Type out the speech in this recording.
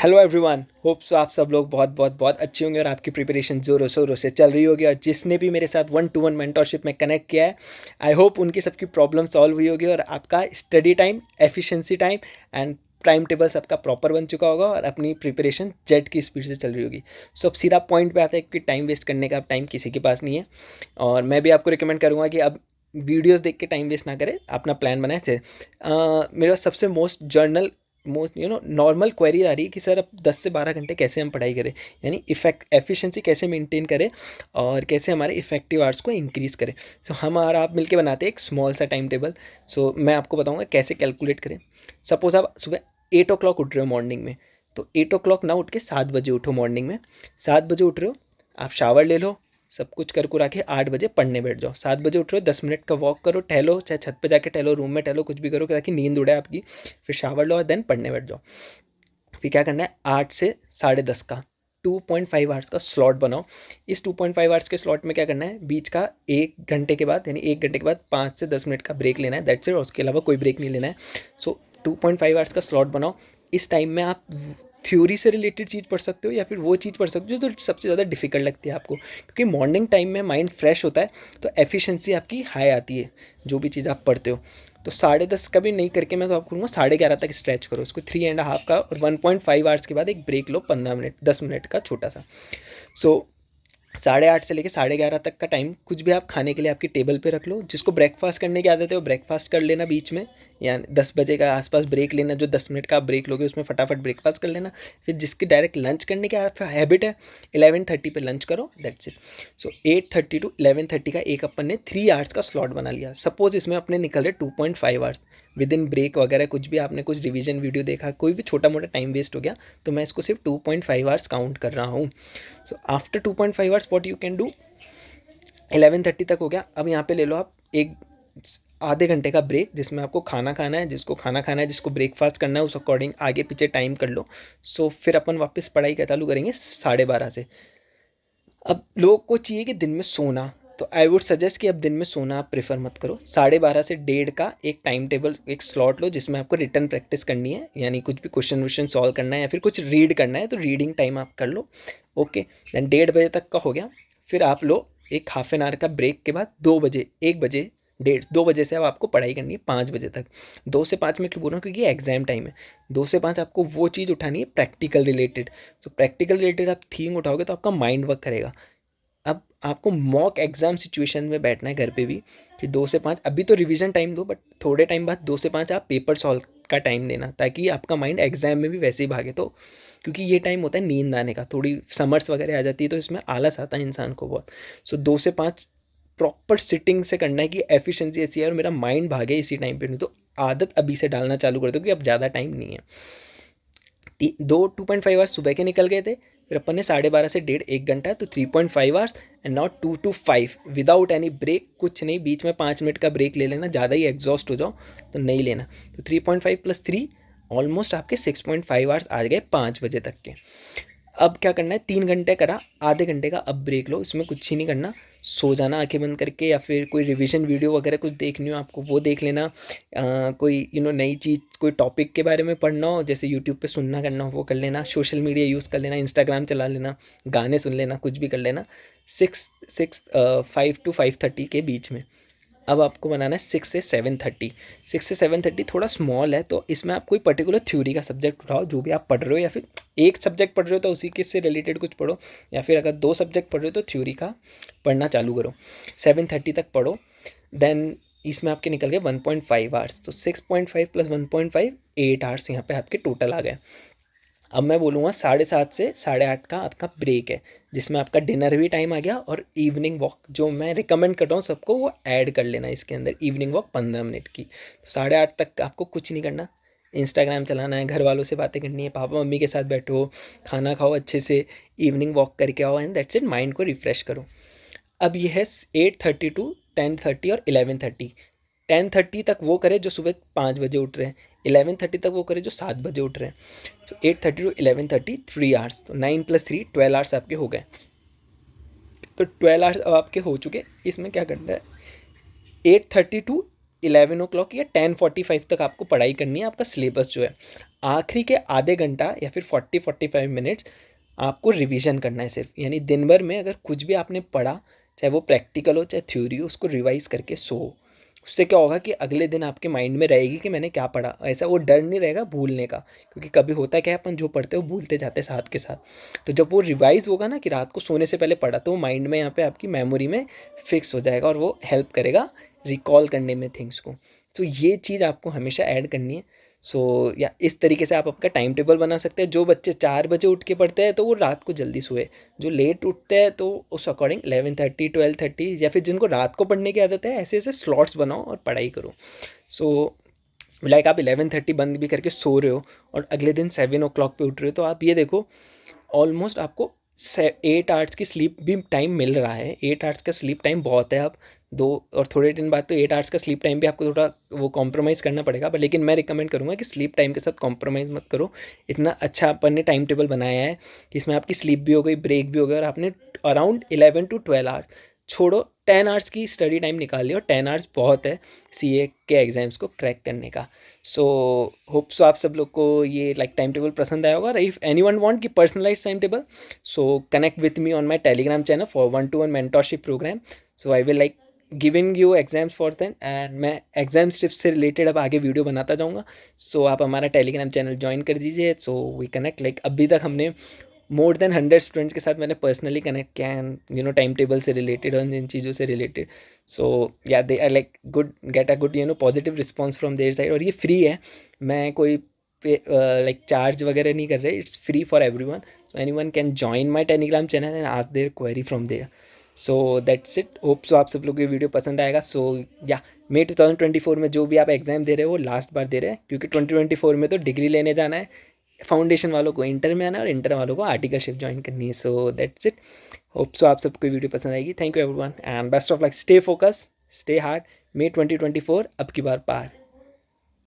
Hello everyone, hope so आप सब लोग बहुत बहुत बहुत अच्छे होंगे और आपकी प्रिपरेशन ज़ोरों शोरों से चल रही होगी। और जिसने भी मेरे साथ 1-to-1 मेंटरशिप में कनेक्ट किया है, आई होप उनकी सबकी प्रॉब्लम सॉल्व हुई होगी और आपका study time, efficiency time and time table सबका प्रॉपर बन चुका होगा और अपनी प्रिपरेशन जेट की स्पीड से चल रही होगी। सो अब सीधा पॉइंट पे आता है कि टाइम वेस्ट करने का अब टाइम किसी के पास नहीं है। और मैं भी आपको रिकमेंड करूँगा कि अब वीडियोस देख के टाइम वेस्ट ना करें, अपना प्लान बनाए थे। मेरा सबसे मोस्ट नॉर्मल क्वेरी आ रही है कि सर अब 10 से 12 घंटे कैसे हम पढ़ाई करें, यानी एफिशिएंसी कैसे मेंटेन करें और कैसे हमारे इफेक्टिव आवर्स को इंक्रीज़ करें। सो हम और आप मिलके बनाते हैं एक स्मॉल सा टाइम टेबल। सो मैं आपको बताऊंगा कैसे कैलकुलेट करें। सपोज आप सुबह 8 o'clock उठ रहे हो मॉर्निंग में, तो 8 o'clock ना उठ के 7 बजे उठो। मॉर्निंग में 7 बजे उठ रहे हो, आप शावर ले लो, सब कुछ कर कुरा के 8 बजे पढ़ने बैठ जाओ। 7 बजे उठ रहे हो, 10 मिनट का वॉक करो, टहलो, चाहे छत पे जाके टहलो, रूम में टहलो, कुछ भी करो ताकि नींद उड़े आपकी। फिर शावर लो और देन पढ़ने बैठ जाओ। फिर क्या करना है, 8 से 10:30 का 2.5 आवर्स का स्लॉट बनाओ। इस 2.5 आवर्स के स्लॉट में क्या करना है, बीच का 1 घंटे के बाद, यानी 1 घंटे के बाद 5 से 10 मिनट का ब्रेक लेना है, दैट्स इट। और उसके अलावा कोई ब्रेक नहीं लेना है। सो 2.5 आवर्स का स्लॉट बनाओ। इस टाइम में आप थ्योरी से रिलेटेड चीज़ पढ़ सकते हो या फिर वो चीज़ पढ़ सकते हो जो तो सबसे ज़्यादा डिफिकल्ट लगती है आपको, क्योंकि मॉर्निंग टाइम में माइंड फ्रेश होता है तो एफिशिएंसी आपकी हाई आती है जो भी चीज़ आप पढ़ते हो। तो 10:30 का भी नहीं करके मैं तो आपको कहूँगा 11:30 तक स्ट्रेच करो उसको, 3.5 का, और 1.5 आवर्स के बाद एक ब्रेक लो, 15 मिनट 10 मिनट का छोटा सा। सो 8:30 से लेकर 11:30 तक का टाइम कुछ भी आप खाने के लिए आपकी टेबल पे रख लो। जिसको ब्रेकफास्ट करने की आदत है वो ब्रेकफास्ट कर लेना बीच में, या 10 बजे का आसपास ब्रेक लेना, जो 10 मिनट का आप ब्रेक लोगे उसमें फटाफट ब्रेकफास्ट कर लेना। फिर जिसकी डायरेक्ट लंच करने की हैबिट है, 11:30 पे लंच करो, दैट्स इट। सो 8:30 to 11:30 का एक अपन ने 3 आवर्स का स्लॉट बना लिया। सपोज इसमें अपने निकल रहे 2.5 आवर्स, विद इन ब्रेक वगैरह कुछ भी आपने कुछ रिवीजन वीडियो देखा, कोई भी छोटा मोटा टाइम वेस्ट हो गया, तो मैं इसको सिर्फ 2.5 आवर्स काउंट कर रहा हूँ। So after 2.5 hours what you can do, 11:30 तक हो गया। अब यहाँ पे ले लो आप एक आधे घंटे का ब्रेक, जिसमें आपको खाना खाना है, जिसको खाना खाना है, जिसको ब्रेकफास्ट करना है, उस अकॉर्डिंग आगे पीछे टाइम कर लो। सो फिर अपन वापस पढ़ाई का चालू करेंगे 12:30 से। अब लोगों को चाहिए कि दिन में सोना, तो आई वुड सजेस्ट कि अब दिन में सोना आप प्रेफर मत करो। 12:30 से 1:30 का एक टाइम टेबल, एक स्लॉट लो जिसमें आपको रिटर्न प्रैक्टिस करनी है, यानी कुछ भी क्वेश्चन वोश्चन सॉल्व करना है या फिर कुछ रीड करना है, तो रीडिंग टाइम आप कर लो। ओके, देन 1:30 बजे तक का हो गया। फिर आप लो एक हाफ एन आवर का ब्रेक के बाद 2 बजे, 1 बजे, 2 बजे से अब आपको पढ़ाई करनी है 5 बजे तक। 2 से 5 में क्यों बोल रहा हूँ, क्योंकि एग्जाम टाइम है। 2 से 5 आपको वो चीज़ उठानी है प्रैक्टिकल रिलेटेड। तो प्रैक्टिकल रिलेटेड आप थीम उठाओगे तो आपका माइंड वर्क करेगा। अब आपको मॉक एग्जाम सिचुएशन में बैठना है घर पे भी, कि 2 से 5 अभी तो रिवीजन टाइम दो, बट थोड़े टाइम बाद 2 से 5 आप पेपर सॉल्व का टाइम देना, ताकि आपका माइंड एग्जाम में भी वैसे ही भागे। तो क्योंकि ये टाइम होता है नींद आने का, थोड़ी समर्स वगैरह आ जाती है तो इसमें आलस आता है इंसान को बहुत। सो 2 से 5 प्रॉपर सिटिंग से करना है कि एफिशिएंसी ऐसी है और मेरा माइंड भागे इसी टाइम पे। नहीं तो आदत अभी से डालना चालू कर दो कि अब ज़्यादा टाइम नहीं है। 2.5 आवर्स सुबह के निकल गए थे, फिर अपन ने 12:30 से 1.5 घंटा, तो 3.5 hours and not 2 to 5 without any break, कुछ नहीं, बीच में 5 मिनट का ब्रेक ले लेना, ज़्यादा ही एग्जॉस्ट हो जाओ तो नहीं लेना। तो 3.5 + 3 ऑलमोस्ट आपके 6.5 आवर्स आ गए 5 बजे तक के। अब क्या करना है, 3 घंटे करा, आधे घंटे का अब ब्रेक लो, इसमें कुछ ही नहीं करना, सो जाना आंखें बंद करके, या फिर कोई रिवीजन वीडियो वगैरह कुछ देखनी हो आपको वो देख लेना। कोई नई चीज़, कोई टॉपिक के बारे में पढ़ना हो, जैसे यूट्यूब पे सुनना करना हो वो कर लेना, सोशल मीडिया यूज़ कर लेना, इंस्टाग्राम चला लेना, गाने सुन लेना, कुछ भी कर लेना। 5 to 5:30 के बीच में। अब आपको बनाना है 6 से 7:30। 6 से 7:30 थोड़ा स्मॉल है, तो इसमें आप कोई पर्टिकुलर थ्योरी का सब्जेक्ट उठाओ जो भी आप पढ़ रहे हो, या फिर एक सब्जेक्ट पढ़ रहे हो तो उसी के से रिलेटेड कुछ पढ़ो, या फिर अगर 2 सब्जेक्ट पढ़ रहे हो तो थ्योरी का पढ़ना चालू करो। 7:30 तक पढ़ो। देन इसमें आपके निकल गए 1.5 आवर्स, तो 6.5 + 1.5 8 आवर्स यहाँ पे आपके टोटल आ गए। अब मैं बोलूँगा 7:30 से 8:30 का आपका ब्रेक है, जिसमें आपका डिनर भी टाइम आ गया, और इवनिंग वॉक जो मैं रिकमेंड कर रहा हूँ सबको वो ऐड कर लेना इसके अंदर, इवनिंग वॉक 15 मिनट की। 8:30 तक आपको कुछ नहीं करना, इंस्टाग्राम चलाना है, घर वालों से बातें करनी है, पापा मम्मी के साथ बैठो, खाना खाओ अच्छे से, इवनिंग वॉक करके आओ, एंड दैट्स इट, माइंड को रिफ्रेश करो। अब ये है 8:30 to 10:30 और 11:30। 10:30 तक वो करे जो सुबह 5 बजे उठ रहे हैं, 11:30 तक वो करे जो 7 बजे उठ रहे हैं। तो 8:30 to 11:30 3 आवर्स, तो 9 + 3 12 आवर्स आपके हो गए। तो 12 आवर्स अब आपके हो चुके। इसमें क्या करना है, 8:30 to 11 o'clock या 10:45 तक आपको पढ़ाई करनी है। आपका सिलेबस जो है आखिरी के आधे घंटा या फिर 40-45 मिनट्स आपको रिवीजन करना है सिर्फ। यानी दिन भर में अगर कुछ भी आपने पढ़ा, चाहे वो प्रैक्टिकल हो चाहे थ्योरी हो, उसको रिवाइज करके सो। उससे क्या होगा कि अगले दिन आपके माइंड में रहेगी कि मैंने क्या पढ़ा। ऐसा वो डर नहीं रहेगा भूलने का, क्योंकि कभी होता है क्या, अपन जो पढ़ते हैं वो भूलते जाते हैं साथ के साथ। तो जब वो रिवाइज होगा ना कि रात को सोने से पहले पढ़ा, तो वो माइंड में यहाँ पे आपकी मेमोरी में फिक्स हो जाएगा और वो हेल्प करेगा रिकॉल करने में थिंग्स को। तो ये चीज़ आपको हमेशा ऐड करनी है। सो या इस तरीके से आप आपका टाइम टेबल बना सकते हैं। जो बच्चे 4 बजे उठ के पढ़ते हैं तो वो रात को जल्दी सोए, जो लेट उठते हैं तो उस अकॉर्डिंग 11:30 12:30, या फिर जिनको रात को पढ़ने की आदत है ऐसे ऐसे स्लॉट्स बनाओ और पढ़ाई करो। सो लाइक आप 11:30 बंद भी करके सो रहे हो और अगले दिन 7 o'clock पे उठ रहे हो, तो आप ये देखो ऑलमोस्ट आपको 8 आवर्स की स्लीप भी टाइम मिल रहा है। 8 आवर्स का स्लीप टाइम बहुत है। अब दो और थोड़े दिन बाद तो 8 आवर्स का स्लीप टाइम भी आपको थोड़ा वो कॉम्प्रोमाइज़ करना पड़ेगा, पर लेकिन मैं रिकमेंड करूँगा कि स्लीप टाइम के साथ कॉम्प्रोमाइज़ मत करो। इतना अच्छा अपन ने टाइम टेबल बनाया है कि इसमें आपकी स्लीप भी हो गई, ब्रेक भी हो गया, और आपने अराउंड 11 to 12 आवर्स छोड़ो 10 आवर्स की स्टडी टाइम निकाल लिया, और 10 आवर्स बहुत है सीए के एग्ज़ाम्स को क्रैक करने का। सो होप सो आप सब लोग को ये लाइक टाइम टेबल पसंद आया होगा। इफ़ एनी वन वॉन्ट की personalise time table, so connect with me on my Telegram channel for 1-to-1 mentorship programme. So I will like giving you exams for then, and मैं exam tips से related अब आगे video बनाता जाऊँगा। सो आप हमारा Telegram channel join कर दीजिए। सो वी कनेक्ट, लाइक अभी तक हमने मोर देन 100 स्टूडेंट्स के साथ मैंने पर्सनली कनेक्ट किया है, यू नो टाइम टेबल से रिलेटेड और इन चीज़ों से related. So yeah they are like good, get a good positive response from their side. और ये फ्री है, मैं कोई लाइक चार्ज वगैरह नहीं कर रहे, it's free for everyone. So anyone can join my Telegram channel and ask their query from there. So that's it. Hope so आप सब लोग ये वीडियो पसंद आएगा। सो या मई 2024 में जो भी आप एग्ज़ाम दे रहे हो वो लास्ट बार दे रहे हैं, क्योंकि 2024 में तो डिग्री लेने जाना है। फाउंडेशन वालों को इंटर में आना है और इंटर वालों को आर्टिकलशिप ज्वाइन करनी है। So that's it. Hope so आप सबको वीडियो पसंद आएगी। Thank you everyone and best of luck. Stay focus, stay hard. मई 2024 अब की बार पार।